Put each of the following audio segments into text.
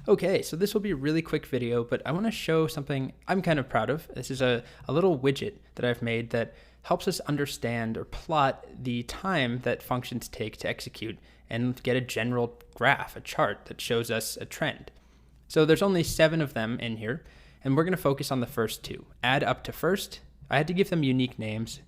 Okay, so this will be a really quick video, but I want to show something I'm kind of proud of. This is a little widget that I've made that helps us understand or plot the time that functions take to execute and get a general graph, a chart that shows us a trend. So there's only 7 of them in here, and we're going to focus on the first 2. Add up to first. I had to give them unique names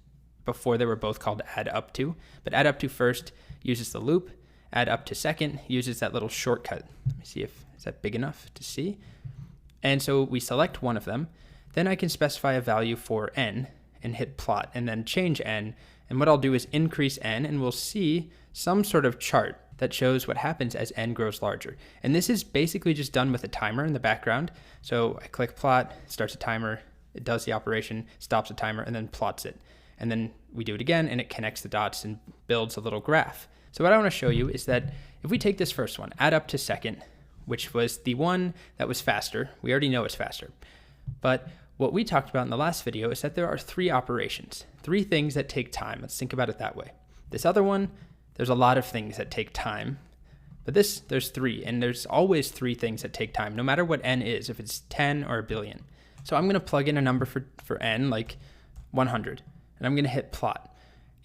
before they were both called add up to, but add up to first uses the loop. Add up to second uses that little shortcut. Let me see if is that big enough to see. And so we select one of them. Then I can specify a value for n and hit plot and then change n. And what I'll do is increase n, and we'll see some sort of chart that shows what happens as n grows larger. And this is basically just done with a timer in the background. So I click plot, starts a timer, it does the operation, stops a timer, and then plots it. And then we do it again, and it connects the dots and builds a little graph. So what I want to show you is that if we take this first one, add up to second, which was the one that was faster, we already know it's faster. But what we talked about in the last video is that there are 3 operations, 3 things that take time. Let's think about it that way. This other one, there's a lot of things that take time, but there's 3, and there's always 3 things that take time, no matter what n is, if it's 10 or a billion. So I'm going to plug in a number for n, like 100, and I'm going to hit plot.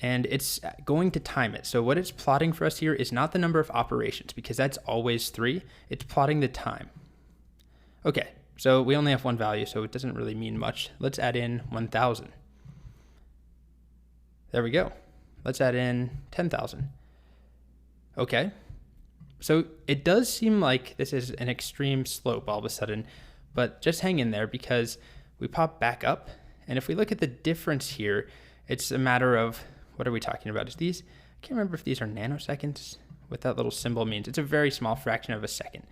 And it's going to time it. So what it's plotting for us here is not the number of operations, because that's always 3. It's plotting the time. Okay, so we only have one value, so it doesn't really mean much. Let's add in 1,000. There we go. Let's add in 10,000. Okay, so it does seem like this is an extreme slope all of a sudden, but just hang in there because we pop back up. And if we look at the difference here, it's a matter of, what are we talking about? Is these, I can't remember if these are nanoseconds, what that little symbol means. It's a very small fraction of a second.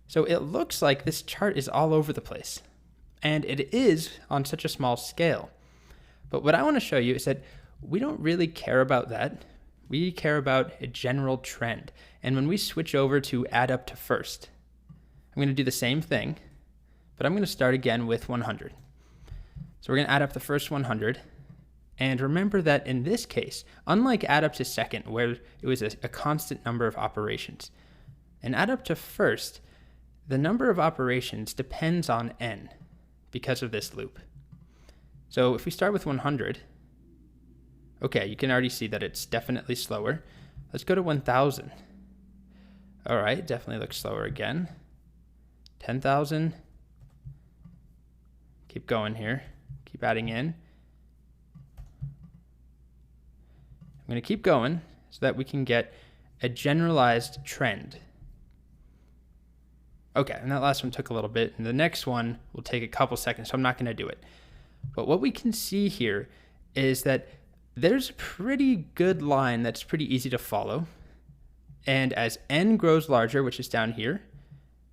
So it looks like this chart is all over the place. And it is on such a small scale. But what I want to show you is that we don't really care about that. We care about a general trend. And when we switch over to add up to first, I'm going to do the same thing, but I'm going to start again with 100. So we're going to add up the first 100. And remember that in this case, unlike add up to second, where it was a constant number of operations, and add up to first, the number of operations depends on n because of this loop. So if we start with 100, okay, you can already see that it's definitely slower. Let's go to 1,000. All right, definitely looks slower again. 10,000. Keep going here. Keep adding in. I'm going to keep going so that we can get a generalized trend. Okay, and that last one took a little bit, and the next one will take a couple seconds, so I'm not going to do it. But what we can see here is that there's a pretty good line that's pretty easy to follow. And as n grows larger, which is down here,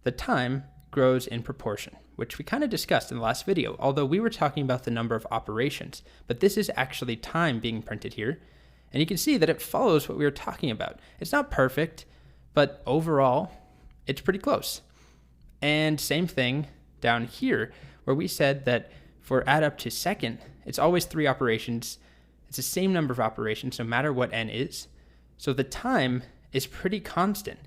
the time grows in proportion, which we kind of discussed in the last video, although we were talking about the number of operations. But this is actually time being printed here. And you can see that it follows what we were talking about. It's not perfect, but overall, it's pretty close. And same thing down here, where we said that for add up to second, it's always 3 operations. It's the same number of operations, no matter what n is. So the time is pretty constant.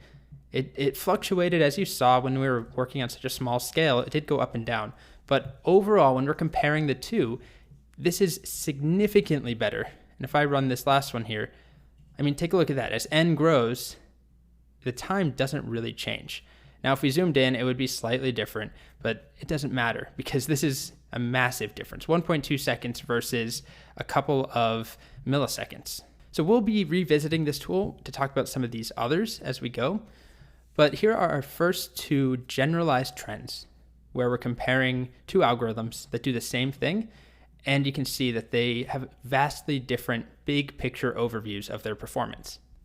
It fluctuated, as you saw, when we were working on such a small scale. It did go up and down. But overall, when we're comparing the two, this is significantly better. And if I run this last one here, I mean, take a look at that. As n grows, the time doesn't really change. Now, if we zoomed in, it would be slightly different, but it doesn't matter because this is a massive difference. 1.2 seconds versus a couple of milliseconds. So we'll be revisiting this tool to talk about some of these others as we go. But here are our first 2 generalized trends where we're comparing 2 algorithms that do the same thing. And you can see that they have vastly different big picture overviews of their performance.